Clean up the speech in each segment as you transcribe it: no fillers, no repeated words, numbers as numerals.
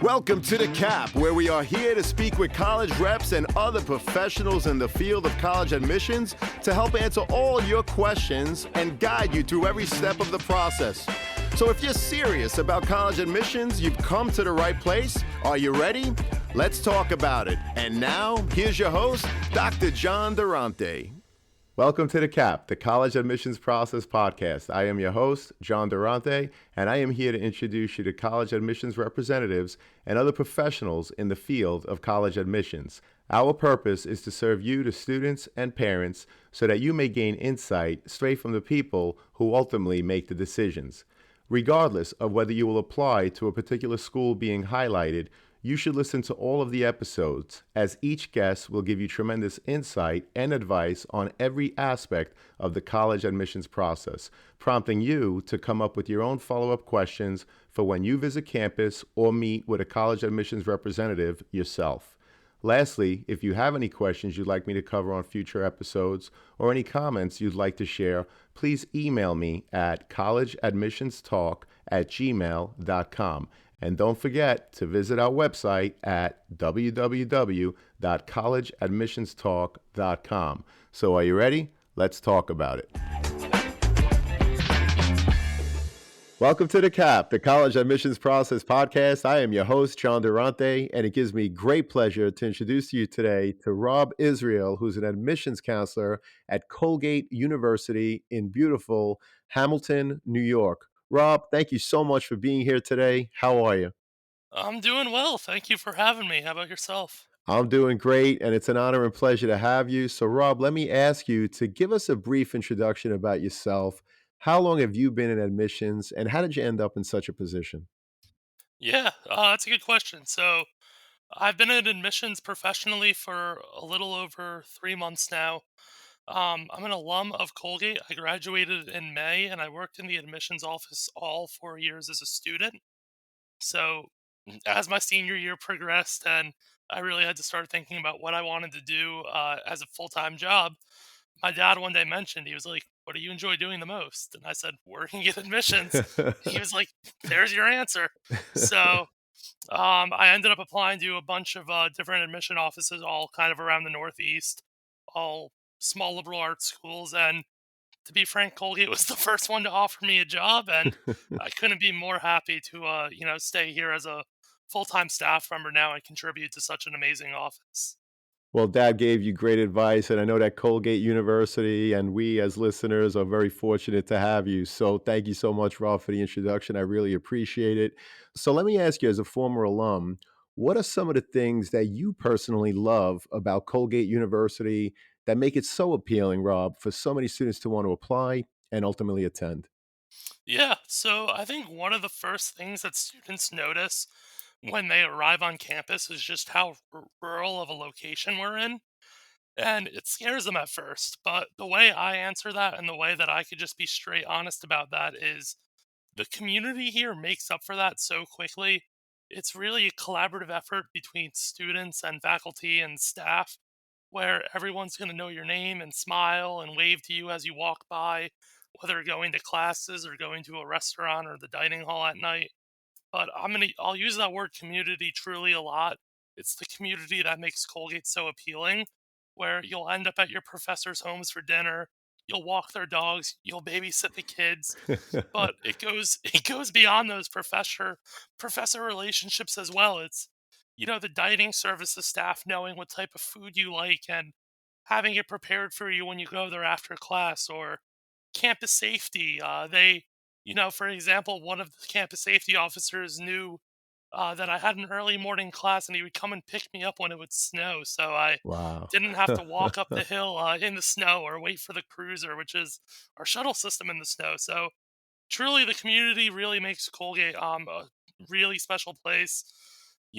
Welcome to The Cap, where we are here to speak with college reps and other professionals in the field of college admissions to help answer all your questions and guide you through every step of the process. So if you're serious about college admissions, you've come to the right place. Are you ready? Let's talk about it. And now, here's your host, Dr. John Durante. Welcome to The Cap, the College Admissions Process Podcast. I am your host, John Durante, and I am here to introduce you to college admissions representatives and other professionals in the field of college admissions. Our purpose is to serve you, the students and parents, so that you may gain insight straight from the people who ultimately make the decisions. Regardless of whether you will apply to a particular school being highlighted, you should listen to all of the episodes, as each guest will give you tremendous insight and advice on every aspect of the college admissions process, prompting you to come up with your own follow-up questions for when you visit campus or meet with a college admissions representative yourself. Lastly, if you have any questions you'd like me to cover on future episodes or any comments you'd like to share, please email me at collegeadmissionstalk@gmail.com. And don't forget to visit our website at www.collegeadmissionstalk.com. So are you ready? Let's talk about it. Welcome to The Cap, the College Admissions Process Podcast. I am your host, John Durante, and it gives me great pleasure to introduce you today to Rob Israel, who's an admissions counselor at Colgate University in beautiful Hamilton, New York. Rob, thank you so much for being here today. How are you? I'm doing well. Thank you for having me. How about yourself? I'm doing great, and it's an honor and pleasure to have you. So, Rob, let me ask you to give us a brief introduction about yourself. How long have you been in admissions, and how did you end up in such a position? Yeah, that's a good question. So, I've been in admissions professionally for a little over 3 months now. I'm an alum of Colgate. I graduated in May, and I worked in the admissions office all 4 years as a student. So, as my senior year progressed, and I really had to start thinking about what I wanted to do as a full time job, my dad one day mentioned, he was like, "What do you enjoy doing the most?" And I said, "Working at admissions." He was like, "There's your answer." So I ended up applying to a bunch of different admission offices, all kind of around the Northeast, all small liberal arts schools. And to be frank, Colgate was the first one to offer me a job, and I couldn't be more happy to stay here as a full-time staff member now and contribute to such an amazing office. Well, Dad gave you great advice, and I know that Colgate University and we as listeners are very fortunate to have you. So thank you so much, Rob, for the introduction. I really appreciate it. So let me ask you, as a former alum, what are some of the things that you personally love about Colgate University that make it so appealing, Rob, for so many students to want to apply and ultimately attend? Yeah, so I think one of the first things that students notice when they arrive on campus is just how rural of a location we're in. And it scares them at first. But the way I answer that and the way that I could just be straight honest about that is the community here makes up for that so quickly. It's really a collaborative effort between students and faculty and staff where everyone's going to know your name and smile and wave to you as you walk by, whether going to classes or going to a restaurant or the dining hall at night. But I'll use that word community truly a lot. It's the community that makes Colgate so appealing, where you'll end up at your professors' homes for dinner, you'll walk their dogs, you'll babysit the kids, but it goes beyond those professor relationships as well. It's the dining services staff knowing what type of food you like and having it prepared for you when you go there after class, or campus safety. For example, one of the campus safety officers knew that I had an early morning class, and he would come and pick me up when it would snow, so I Wow. didn't have to walk up the hill in the snow or wait for the cruiser, which is our shuttle system in the snow. So truly, the community really makes Colgate a really special place.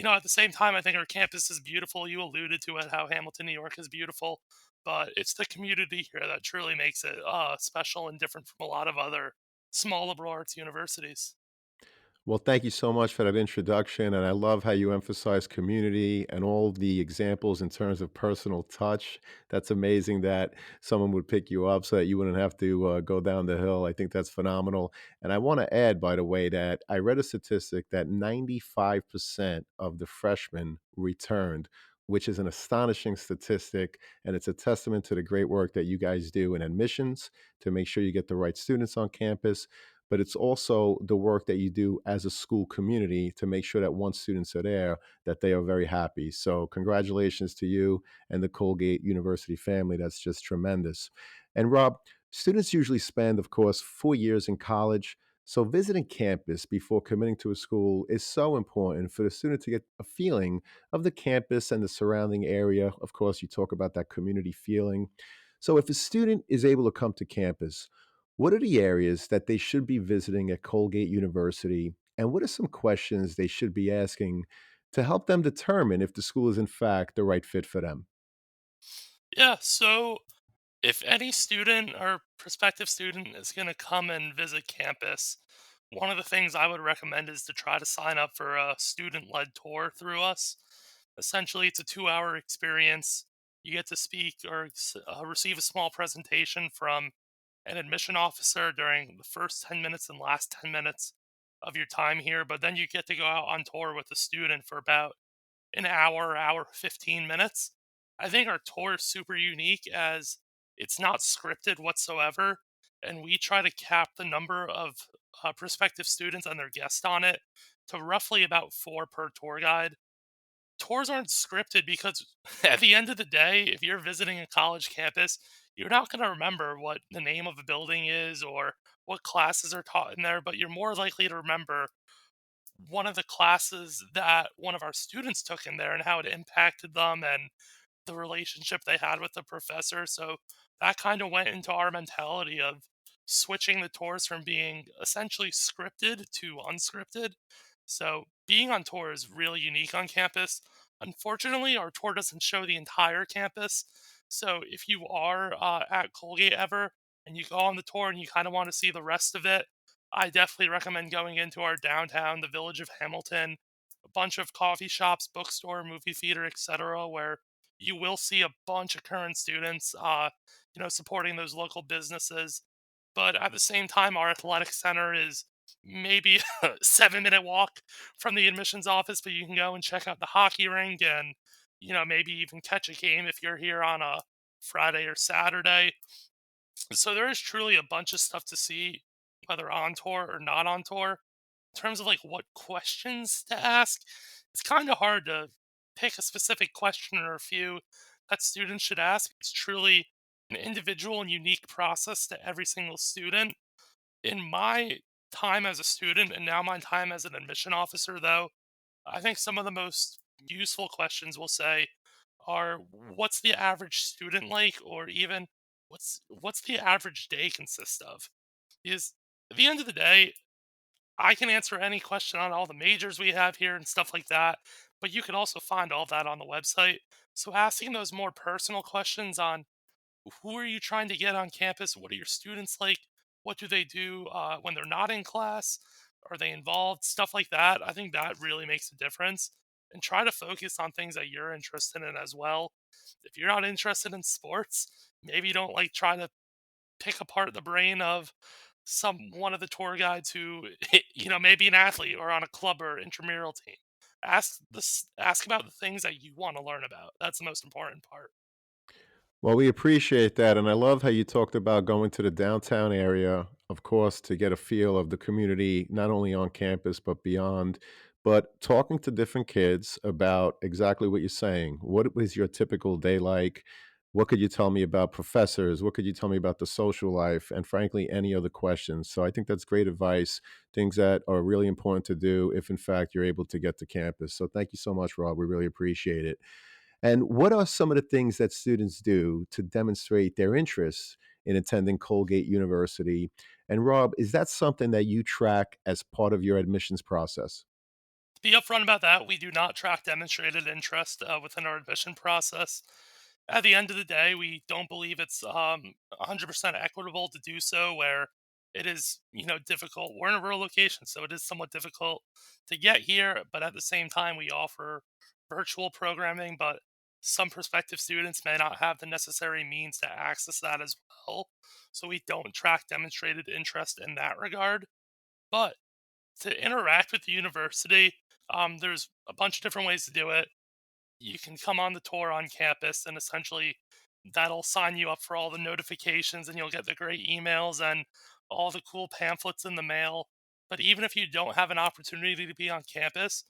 At the same time, I think our campus is beautiful. You alluded to it, how Hamilton, New York is beautiful, but it's the community here that truly makes it special and different from a lot of other small liberal arts universities. Well, thank you so much for that introduction. And I love how you emphasize community and all the examples in terms of personal touch. That's amazing that someone would pick you up so that you wouldn't have to go down the hill. I think that's phenomenal. And I want to add, by the way, that I read a statistic that 95% of the freshmen returned, which is an astonishing statistic. And it's a testament to the great work that you guys do in admissions to make sure you get the right students on campus, but it's also the work that you do as a school community to make sure that once students are there, that they are very happy. So congratulations to you and the Colgate University family. That's just tremendous. And Rob, students usually spend, of course, 4 years in college. So visiting campus before committing to a school is so important for the student to get a feeling of the campus and the surrounding area. Of course, you talk about that community feeling. So if a student is able to come to campus, what are the areas that they should be visiting at Colgate University? And what are some questions they should be asking to help them determine if the school is, in fact, the right fit for them? Yeah, so if any student or prospective student is going to come and visit campus, one of the things I would recommend is to try to sign up for a student led tour through us. Essentially, it's a 2 hour experience. You get to speak or receive a small presentation from an admission officer during the first 10 minutes and last 10 minutes of your time here, but then you get to go out on tour with the student for about an hour, 15 minutes. I think our tour is super unique as it's not scripted whatsoever, and we try to cap the number of prospective students and their guests on it to roughly about four per tour guide. Tours aren't scripted because at the end of the day, if you're visiting a college campus, you're not going to remember what the name of a building is or what classes are taught in there, but you're more likely to remember one of the classes that one of our students took in there and how it impacted them and the relationship they had with the professor. So that kind of went into our mentality of switching the tours from being essentially scripted to unscripted. So being on tour is really unique on campus. Unfortunately, our tour doesn't show the entire campus. So if you are at Colgate ever and you go on the tour and you kind of want to see the rest of it, I definitely recommend going into our downtown, the village of Hamilton, a bunch of coffee shops, bookstore, movie theater, etc., where you will see a bunch of current students, supporting those local businesses. But at the same time, our athletic center is maybe a 7 minute walk from the admissions office, but you can go and check out the hockey rink and, maybe even catch a game if you're here on a Friday or Saturday. So there is truly a bunch of stuff to see, whether on tour or not on tour. In terms of like what questions to ask, it's kind of hard to pick a specific question or a few that students should ask. It's truly an individual and unique process to every single student. In my time as a student and now my time as an admission officer, though, I think some of the most useful questions we'll say are what's the average student like, or even what's the average day consist of? Because at the end of the day, I can answer any question on all the majors we have here and stuff like that, but you can also find all that on the website. So asking those more personal questions on who are you trying to get on campus? What are your students like? What do they do when they're not in class? Are they involved? Stuff like that. I think that really makes a difference. And try to focus on things that you're interested in as well. If you're not interested in sports, maybe don't like try to pick apart the brain of some one of the tour guides who maybe an athlete or on a club or intramural team. Ask about the things that you want to learn about. That's the most important part. Well, we appreciate that. And I love how you talked about going to the downtown area, of course, to get a feel of the community, not only on campus, but beyond. But talking to different kids about exactly what you're saying. What was your typical day like? What could you tell me about professors? What could you tell me about the social life? And frankly, any other questions. So I think that's great advice, things that are really important to do if, in fact, you're able to get to campus. So thank you so much, Rob. We really appreciate it. And what are some of the things that students do to demonstrate their interest in attending Colgate University? And Rob, is that something that you track as part of your admissions process? To be upfront about that, we do not track demonstrated interest within our admission process. At the end of the day, we don't believe it's 100% equitable to do so, where it is, difficult. We're in a rural location, so it is somewhat difficult to get here, but at the same time, we offer virtual programming, but some prospective students may not have the necessary means to access that as well. So we don't track demonstrated interest in that regard. But to interact with the university, there's a bunch of different ways to do it. You can come on the tour on campus, and essentially that'll sign you up for all the notifications, and you'll get the great emails and all the cool pamphlets in the mail. But even if you don't have an opportunity to be on campus,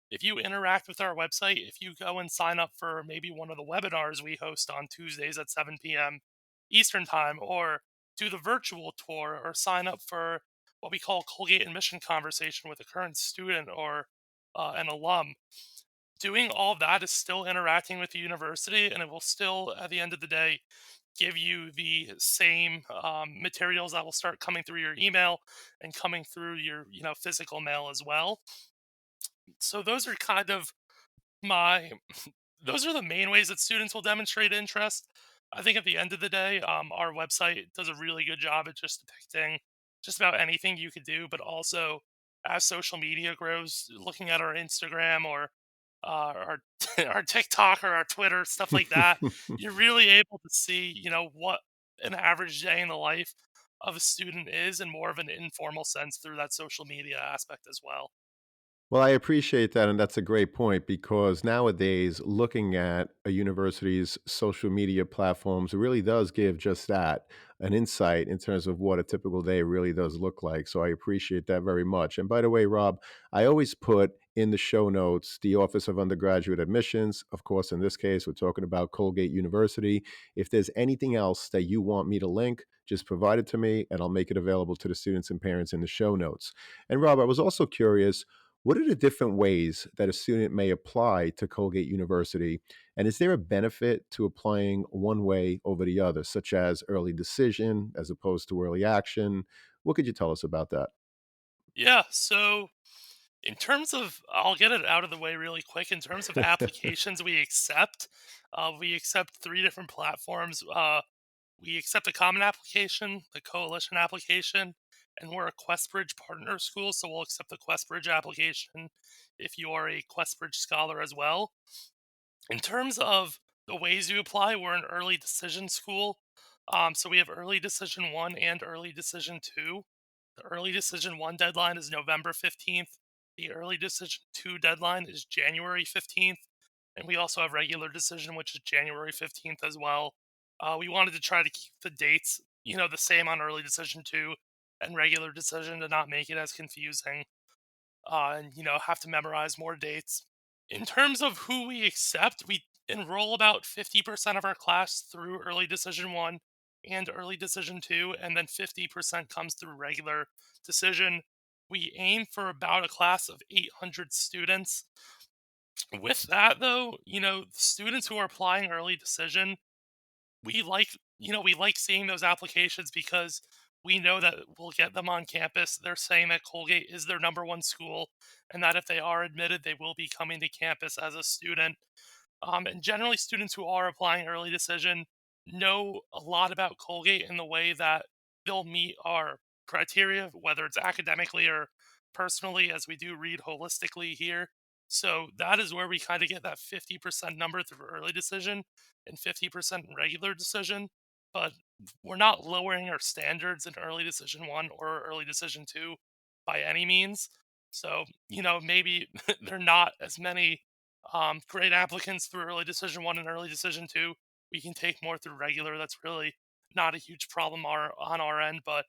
if you interact with our website, if you go and sign up for maybe one of the webinars we host on Tuesdays at 7 p.m. Eastern Time, or do the virtual tour, or sign up for what we call Colgate admission conversation with a current student or an alum, doing all that is still interacting with the university, and it will still, at the end of the day, give you the same materials that will start coming through your email and coming through your physical mail as well. So those are kind of my those are the main ways that students will demonstrate interest. I think at the end of the day, our website does a really good job at just depicting just about anything you could do, but also as social media grows, looking at our Instagram or our our TikTok or our Twitter, stuff like that, you're really able to see, what an average day in the life of a student is in more of an informal sense through that social media aspect as well. Well, I appreciate that, and that's a great point because nowadays, looking at a university's social media platforms really does give just that an insight in terms of what a typical day really does look like. So I appreciate that very much. And by the way, Rob, I always put in the show notes the Office of Undergraduate Admissions. Of course, in this case, we're talking about Colgate University. If there's anything else that you want me to link, just provide it to me and I'll make it available to the students and parents in the show notes. And Rob, I was also curious, what are the different ways that a student may apply to Colgate University? And is there a benefit to applying one way over the other, such as early decision as opposed to early action? What could you tell us about that? Yeah, so in terms of, I'll get it out of the way really quick. In terms of applications we accept three different platforms. We accept a common application, the coalition application, and we're a QuestBridge partner school, so we'll accept the QuestBridge application if you are a QuestBridge scholar as well. In terms of the ways you apply, we're an early decision school. So we have early decision one and early decision two. The early decision one deadline is November 15th. The early decision two deadline is January 15th. And we also have regular decision, which is January 15th as well. We wanted to try to keep the dates, the same on early decision two and regular decision to not make it as confusing, and have to memorize more dates. In terms of who we accept, we enroll about 50% of our class through early decision one and early decision two, and then 50% comes through regular decision. We aim for about a class of 800 students. With that, though, students who are applying early decision, we like seeing those applications because we know that we'll get them on campus. They're saying that Colgate is their number one school, and that if they are admitted, they will be coming to campus as a student. And generally, students who are applying early decision know a lot about Colgate in the way that they'll meet our criteria, whether it's academically or personally, as we do read holistically here. So that is where we kind of get that 50% number through early decision and 50% regular decision. But we're not lowering our standards in early decision one or early decision two by any means. So, maybe there are not as many great applicants through early decision one and early decision two. We can take more through regular. That's really not a huge problem on our end. But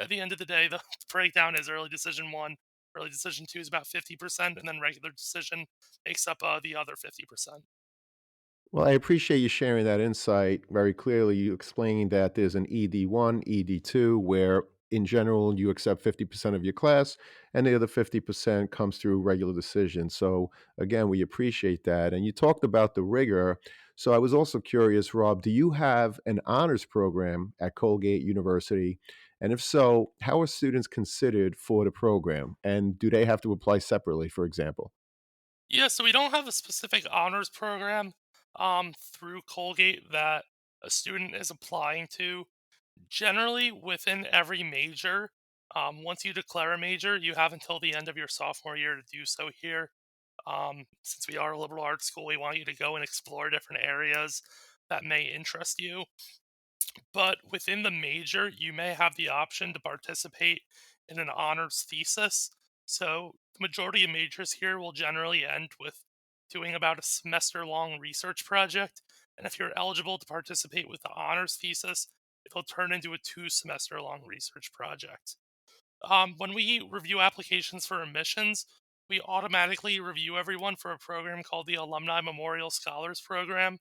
at the end of the day, the breakdown is early decision one, early decision two is about 50%, and then regular decision makes up the other 50%. Well, I appreciate you sharing that insight very clearly. You explained that there's an ED1, ED2, where in general you accept 50% of your class, and the other 50% comes through regular decision. So, again, we appreciate that. And you talked about the rigor. So, I was also curious, Rob, do you have an honors program at Colgate University? And if so, how are students considered for the program? And do they have to apply separately, for example? Yeah, so we don't have a specific honors program through Colgate that a student is applying to. Generally, within every major, once you declare a major, you have until the end of your sophomore year to do so here. Since we are a liberal arts school, we want you to go and explore different areas that may interest you. But within the major, you may have the option to participate in an honors thesis. So the majority of majors here will generally end with doing about a semester long research project. And if you're eligible to participate with the honors thesis, it'll turn into a 2 semester long research project. When we review applications for admissions, we automatically review everyone for a program called the Alumni Memorial Scholars Program.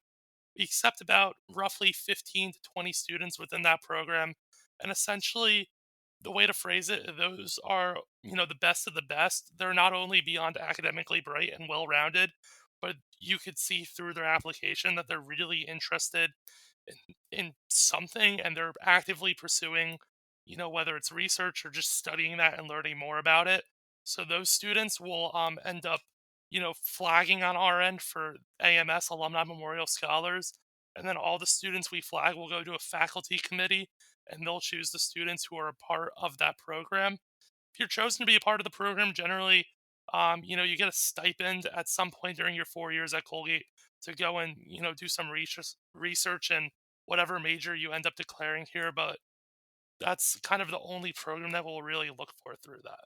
We accept about roughly 15 to 20 students within that program. And essentially, the way to phrase it, those are, the best of the best. They're not only beyond academically bright and well rounded, but you could see through their application that they're really interested in something and they're actively pursuing, whether it's research or just studying that and learning more about it. So those students will end up flagging on our end for AMS, Alumni Memorial Scholars. And then all the students we flag will go to a faculty committee and they'll choose the students who are a part of that program. If you're chosen to be a part of the program, generally, you get a stipend at some point during your 4 years at Colgate to go and, do some research in whatever major you end up declaring here. But that's kind of the only program that will really look for through that.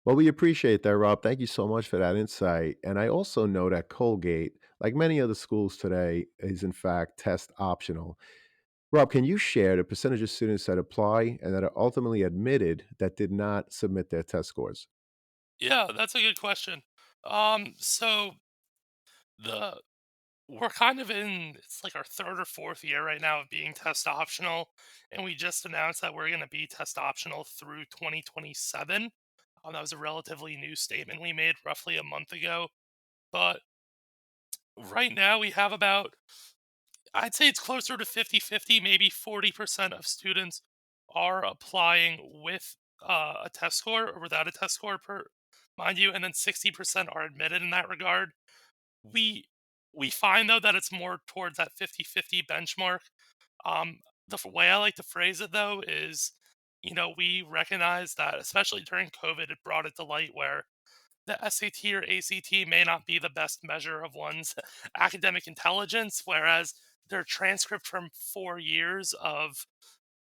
Well, we appreciate that, Rob. Thank you so much for that insight. And I also know that Colgate, like many other schools today, is in fact test optional. Rob, can you share the percentage of students that apply and that are ultimately admitted that did not submit their test scores? Yeah, that's a good question. So the we're kind of in it's like our third or fourth year right now of being test optional, and we just announced that we're going to be test optional through 2027. That was a relatively new statement we made roughly a month ago. But right now we have about, I'd say it's closer to 50-50, maybe 40% of students are applying with a test score or without a test score, mind you, and then 60% are admitted in that regard. We we find though that it's more towards that 50-50 benchmark. Um the way I like to phrase it though is, we recognize that especially during COVID it brought it to light where the SAT or ACT may not be the best measure of one's academic intelligence, whereas their transcript from 4 years of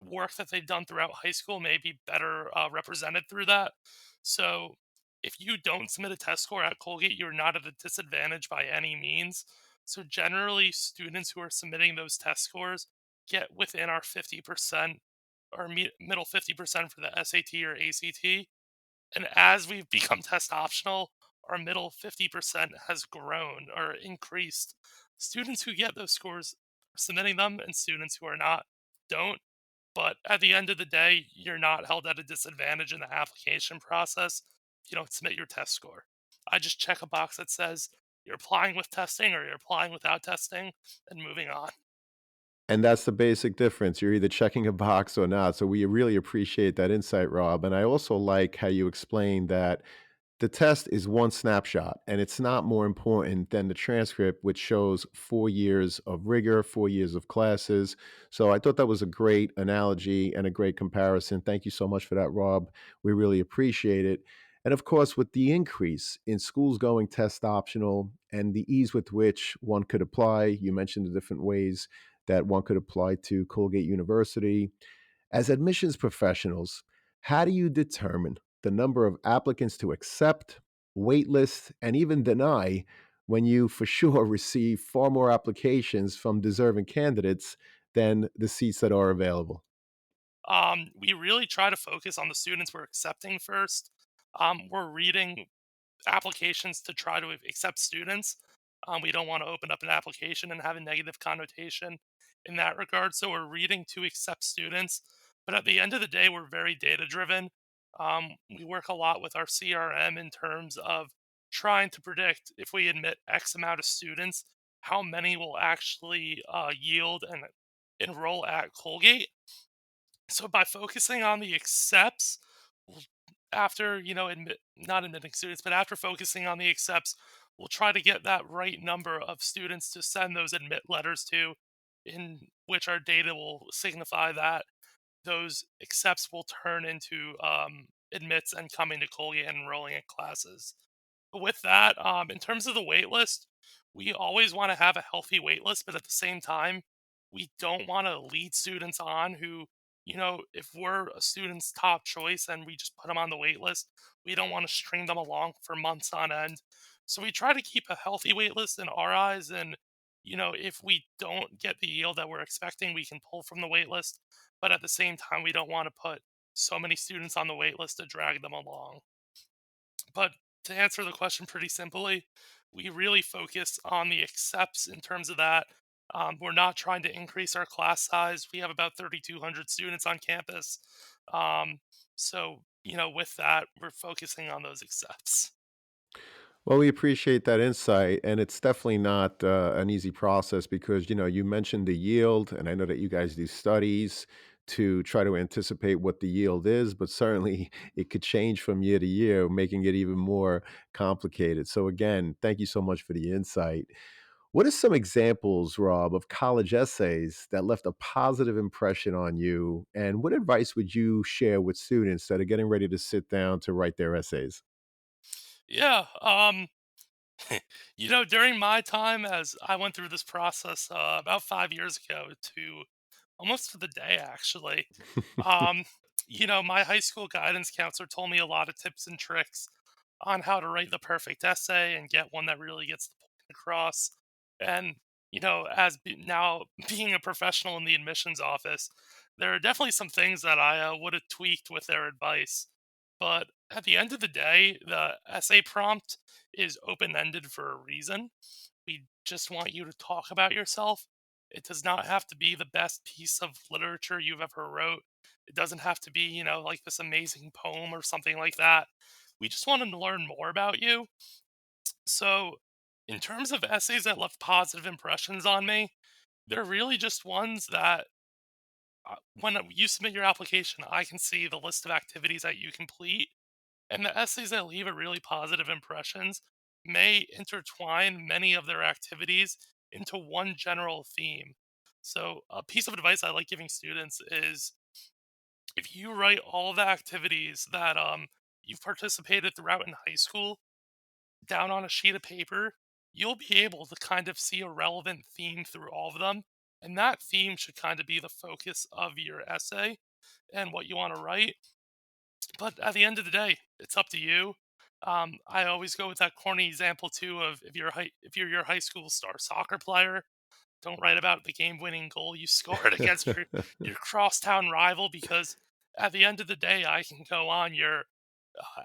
work that they've done throughout high school may be better represented through that. So, if you don't submit a test score at Colgate, you're not at a disadvantage by any means. So, generally, students who are submitting those test scores get within our 50% or middle 50% for the SAT or ACT. And as we've become test optional, our middle 50% has grown or increased. Students who get those scores are submitting them, and students who are not don't. But at the end of the day, you're not held at a disadvantage in the application process if you don't submit your test score. I just check a box that says you're applying with testing or you're applying without testing and moving on. And that's the basic difference. You're either checking a box or not. So we really appreciate that insight, Rob. And I also like how you explained that the test is one snapshot, and it's not more important than the transcript, which shows 4 years of rigor, 4 years of classes. So I thought that was a great analogy and a great comparison. Thank you so much for that, Rob. We really appreciate it. And of course, with the increase in schools going test optional and the ease with which one could apply, you mentioned the different ways that one could apply to Colgate University. As admissions professionals, how do you determine the number of applicants to accept, waitlist, and even deny when you for sure receive far more applications from deserving candidates than the seats that are available? We really try to focus on the students we're accepting first. We're reading applications to try to accept students. We don't want to open up an application and have a negative connotation in that regard. So we're reading to accept students. But at the end of the day, we're very data driven. We work a lot with our CRM in terms of trying to predict if we admit X amount of students, how many will actually yield and enroll at Colgate. So by focusing on the accepts, we'll- after not admitting students, but after focusing on the accepts, we'll try to get that right number of students to send those admit letters to, in which our data will signify that. those accepts will turn into admits and coming to Colgate and enrolling in classes. With that, in terms of the wait list, we always want to have a healthy wait list, but at the same time, we don't want to lead students on who, if we're a student's top choice and we just put them on the wait list, we don't want to string them along for months on end. So we try to keep a healthy wait list in our eyes. And, if we don't get the yield that we're expecting, we can pull from the wait list. But at the same time, we don't want to put so many students on the wait list to drag them along. But to answer the question pretty simply, we really focus on the accepts in terms of that. We're not trying to increase our class size. We have about 3,200 students on campus. Um, so, with that, we're focusing on those accepts. Well, we appreciate that insight, and it's definitely not an easy process because you mentioned the yield, and I know that you guys do studies to try to anticipate what the yield is, but certainly it could change from year to year, making it even more complicated. So, again, thank you so much for the insight. What are some examples, Rob, of college essays that left a positive impression on you, and what advice would you share with students that are getting ready to sit down to write their essays? Yeah. During my time, as I went through this process about 5 years ago, to almost to the day actually. Um, my high school guidance counselor told me a lot of tips and tricks on how to write the perfect essay and get one that really gets the point across. And now being a professional in the admissions office, there are definitely some things that I would have tweaked with their advice. But at the end of the day, the essay prompt is open ended for a reason. We just want you to talk about yourself. It does not have to be the best piece of literature you've ever wrote. It doesn't have to be, like this amazing poem or something like that. We just want to learn more about you. So, in terms of essays that left positive impressions on me, they're really just ones that when you submit your application, I can see the list of activities that you complete, and the essays that leave a really positive impressions may intertwine many of their activities into one general theme. So, a piece of advice I like giving students is if you write all the activities that you've participated throughout in high school down on a sheet of paper, you'll be able to kind of see a relevant theme through all of them. And that theme should kind of be the focus of your essay and what you want to write. But at the end of the day, it's up to you. I always go with that corny example too of if you're your high school star soccer player, don't write about the game-winning goal you scored against your crosstown rival, because at the end of the day, I can go on your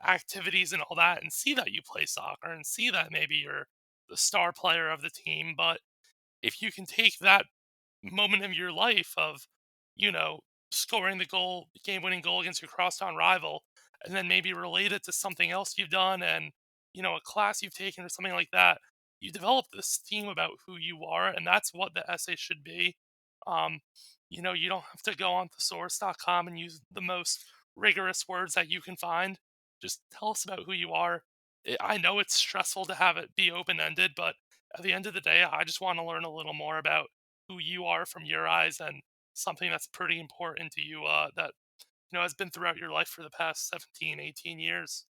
activities and all that and see that you play soccer and see that maybe you're the star player of the team. But if you can take that moment of your life of, you know, scoring the game-winning goal against your crosstown rival, and then maybe relate it to something else you've done and, a class you've taken or something like that, you develop this theme about who you are, and that's what the essay should be. Um, you don't have to go on thesaurus.com and use the most rigorous words that you can find. Just tell us about who you are. I know it's stressful to have it be open-ended, but at the end of the day, I just want to learn a little more about who you are from your eyes and something that's pretty important to you that has been throughout your life for the past 17, 18 years.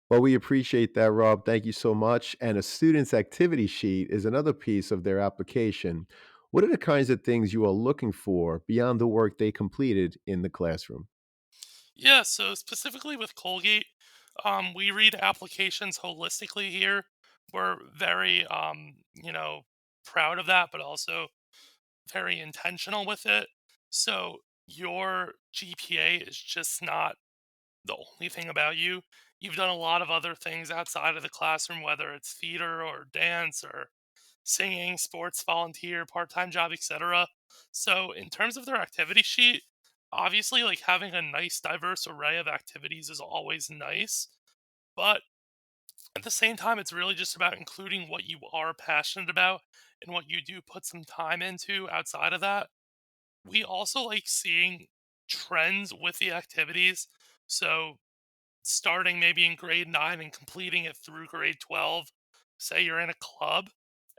Well, we appreciate that, Rob. Thank you so much. And a student's activity sheet is another piece of their application. What are the kinds of things you are looking for beyond the work they completed in the classroom? Yeah, so specifically with Colgate, we read applications holistically here. We're very proud of that, but also very intentional with it. So your GPA is just not the only thing about you. You've done a lot of other things outside of the classroom, whether it's theater or dance or singing, sports, volunteer, part-time job, etc. So, in terms of their activity sheet, obviously like having a nice diverse array of activities is always nice, but at the same time it's really just about including what you are passionate about and what you do put some time into outside of that. We also like seeing trends with the activities. So, starting maybe in grade 9 and completing it through grade 12. Say you're in a club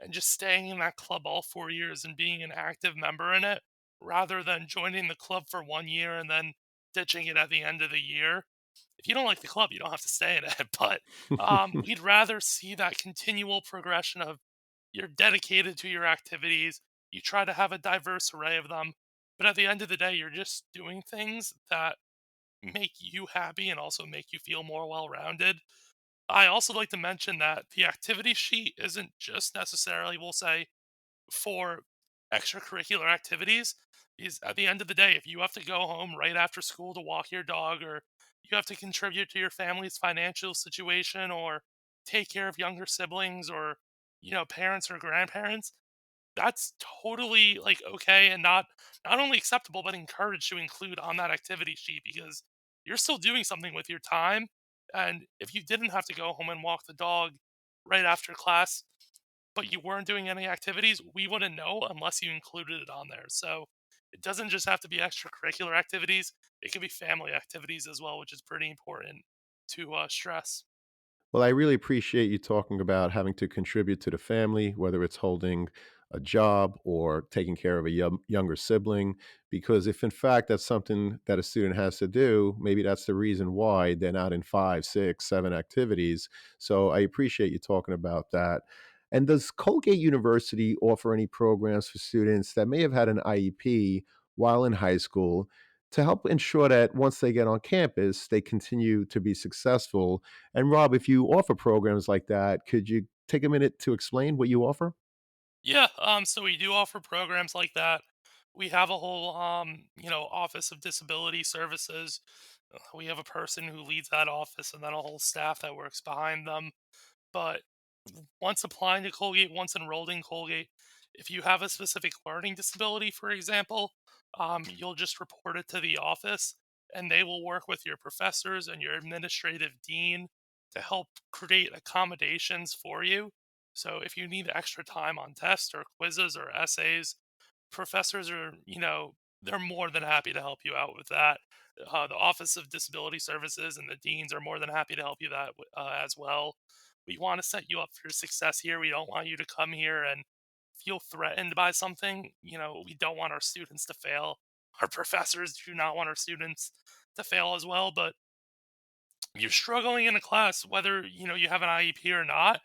and just staying in that club all 4 years and being an active member in it. rather than joining the club for 1 year and then ditching it at the end of the year. If you don't like the club, you don't have to stay in it. But we'd rather see that continual progression of you're dedicated to your activities, you try to have a diverse array of them, but at the end of the day, you're just doing things that make you happy and also make you feel more well rounded. I also like to mention that the activity sheet isn't just necessarily, we'll say, for extracurricular activities. Is at the end of the day, if you have to go home right after school to walk your dog, or you have to contribute to your family's financial situation, or take care of younger siblings, or parents or grandparents, that's totally like okay and not only acceptable but encouraged to include on that activity sheet because you're still doing something with your time. And if you didn't have to go home and walk the dog right after class but you weren't doing any activities, we wouldn't know unless you included it on there. So it doesn't just have to be extracurricular activities, it could be family activities as well, which is pretty important to stress. Well, I really appreciate you talking about having to contribute to the family, whether it's holding a job or taking care of a younger sibling. Because if in fact that's something that a student has to do, maybe that's the reason why they're not in five, six, seven activities. So I appreciate you talking about that. And does Colgate University offer any programs for students that may have had an IEP while in high school to help ensure that once they get on campus, they continue to be successful? And Rob, if you offer programs like that, could you take a minute to explain what you offer? Yeah, so we do offer programs like that. We have a whole, Office of Disability Services. We have a person who leads that office and then a whole staff that works behind them. But once applying to Colgate, once enrolled in Colgate, if you have a specific learning disability, for example, you'll just report it to the office and they will work with your professors and your administrative dean to help create accommodations for you. So if you need extra time on tests or quizzes or essays, professors are, they're more than happy to help you out with that. The Office of Disability Services and the deans are more than happy to help you that as well. We want to set you up for success here. We don't want you to come here and feel threatened by something. We don't want our students to fail. Our professors do not want our students to fail as well. But you're struggling in a class, whether you have an IEP or not,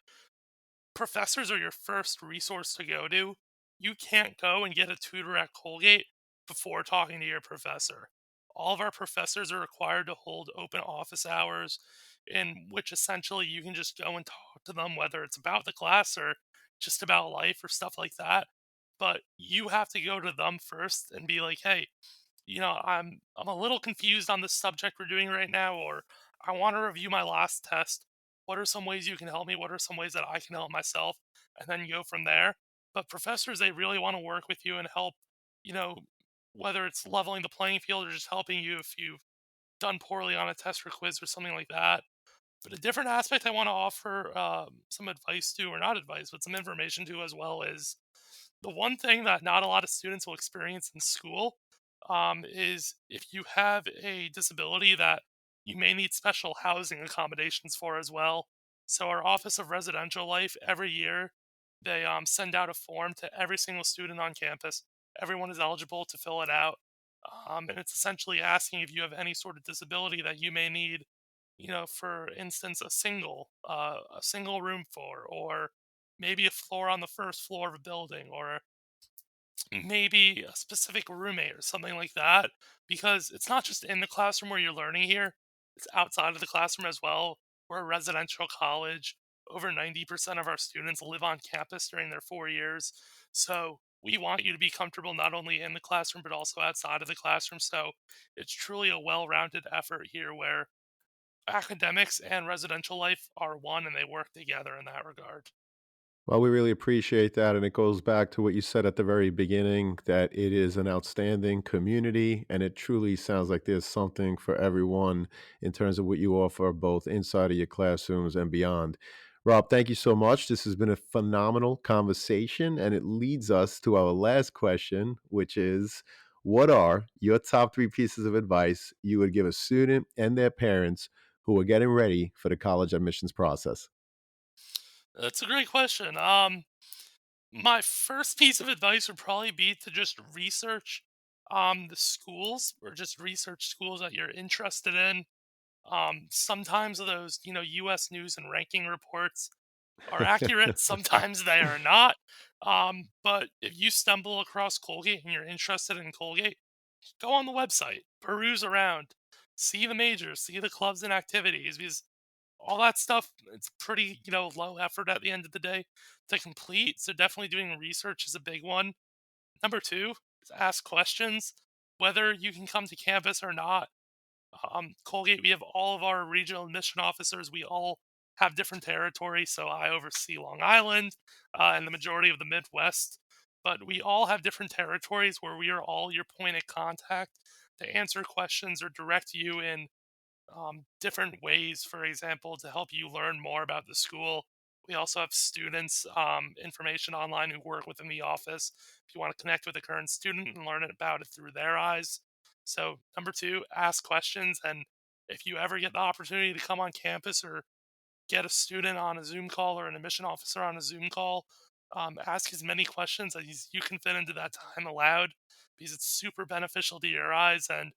professors are your first resource to go to. You can't go and get a tutor at Colgate before talking to your professor. All of our professors are required to hold open office hours in which essentially you can just go and talk to them, whether it's about the class or just about life or stuff like that. But you have to go to them first and be like, hey, I'm a little confused on this subject we're doing right now, or I want to review my last test. What are some ways you can help me? What are some ways that I can help myself? And then go from there. But professors, they really want to work with you and help, you know, whether it's leveling the playing field or just helping you if you've done poorly on a test or quiz or something like that. But a different aspect I want to offer some advice to, or not advice, but some information to as well, is the one thing that not a lot of students will experience in school is if you have a disability that you may need special housing accommodations for as well. So our Office of Residential Life every year they send out a form to every single student on campus. Everyone is eligible to fill it out, and it's essentially asking if you have any sort of disability that you may need. For instance, a single room for, or maybe a floor on the first floor of a building, or maybe a specific roommate or something like that, because it's not just in the classroom where you're learning here, it's outside of the classroom as well. We're a residential college. Over 90% of our students live on campus during their 4 years. So we want you to be comfortable not only in the classroom, but also outside of the classroom. So it's truly a well rounded effort here where academics and residential life are one and they work together in that regard. Well, we really appreciate that. And it goes back to what you said at the very beginning, that it is an outstanding community. And it truly sounds like there's something for everyone in terms of what you offer, both inside of your classrooms and beyond. Rob, thank you so much. This has been a phenomenal conversation. And it leads us to our last question, which is, what are your top three pieces of advice you would give a student and their parents who are getting ready for the college admissions process? That's a great question. My first piece of advice would probably be to just research. The schools, or just research schools that you're interested in. Sometimes those, U.S. news and ranking reports are accurate. Sometimes they are not. But if you stumble across Colgate and you're interested in Colgate, go on the website, peruse around, see the majors, see the clubs and activities, because all that stuff, it's pretty, low effort at the end of the day to complete. So definitely doing research is a big one. Number two is ask questions, whether you can come to campus or not. Colgate, we have all of our regional admission officers. We all have different territories. So I oversee Long Island and the majority of the Midwest. But we all have different territories where we are all your point of contact to answer questions or direct you in different ways, for example, to help you learn more about the school. We also have students information online who work within the office if you want to connect with a current student and learn about it through their eyes. So, number two, ask questions. And if you ever get the opportunity to come on campus or get a student on a Zoom call or an admission officer on a Zoom call, ask as many questions as you can fit into that time allowed, because it's super beneficial to your eyes. And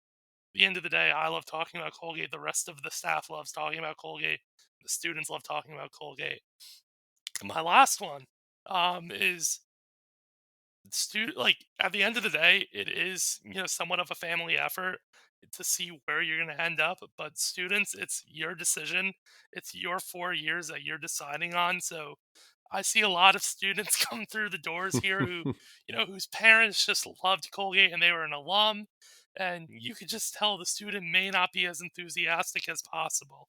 the end of the day, I love talking about Colgate. The rest of the staff loves talking about Colgate. The students love talking about Colgate. And my last one is like at the end of the day, it is somewhat of a family effort to see where you're going to end up. But students, it's your decision. It's your 4 years that you're deciding on. So I see a lot of students come through the doors here who, whose parents just loved Colgate and they were an alum. And you could just tell the student may not be as enthusiastic as possible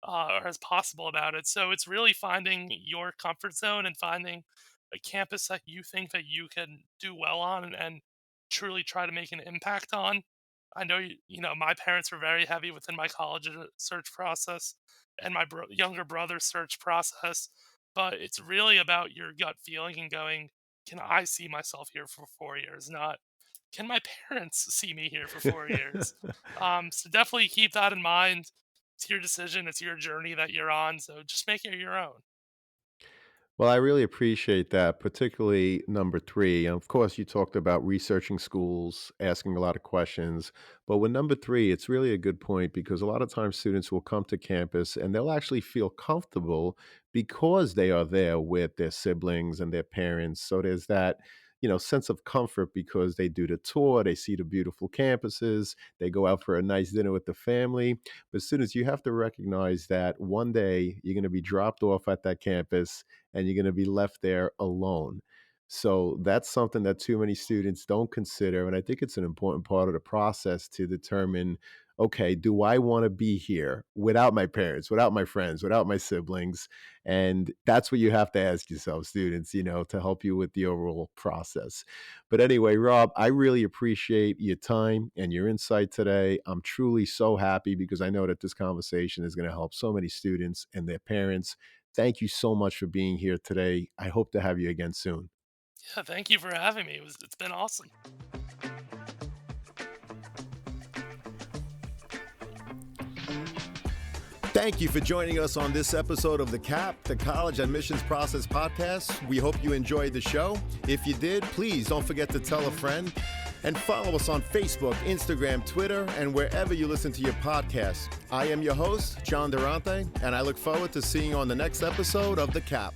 or as possible about it. So it's really finding your comfort zone and finding a campus that you think that you can do well on and truly try to make an impact on. I know my parents were very heavy within my college search process and my younger brother's search process, but it's really about your gut feeling and going, can I see myself here for 4 years? Not, can my parents see me here for 4 years? So definitely keep that in mind. It's your decision, it's your journey that you're on. So just make it your own. Well, I really appreciate that, particularly number three. And of course, you talked about researching schools, asking a lot of questions. But with number three, it's really a good point because a lot of times students will come to campus and they'll actually feel comfortable because they are there with their siblings and their parents. So there's that, sense of comfort because they do the tour, they see the beautiful campuses, they go out for a nice dinner with the family. But students, you have to recognize that one day you're going to be dropped off at that campus and you're going to be left there alone. So that's something that too many students don't consider. And I think it's an important part of the process to determine, okay, do I want to be here without my parents, without my friends, without my siblings? And that's what you have to ask yourself, students, to help you with the overall process. But anyway, Rob, I really appreciate your time and your insight today. I'm truly so happy because I know that this conversation is going to help so many students and their parents. Thank you so much for being here today. I hope to have you again soon. Yeah, thank you for having me. It's been awesome. Thank you for joining us on this episode of the CAP, the College Admissions Process Podcast. We hope you enjoyed the show. If you did, please don't forget to tell a friend and follow us on Facebook, Instagram, Twitter, and wherever you listen to your podcasts. I am your host, John Durante, and I look forward to seeing you on the next episode of the CAP.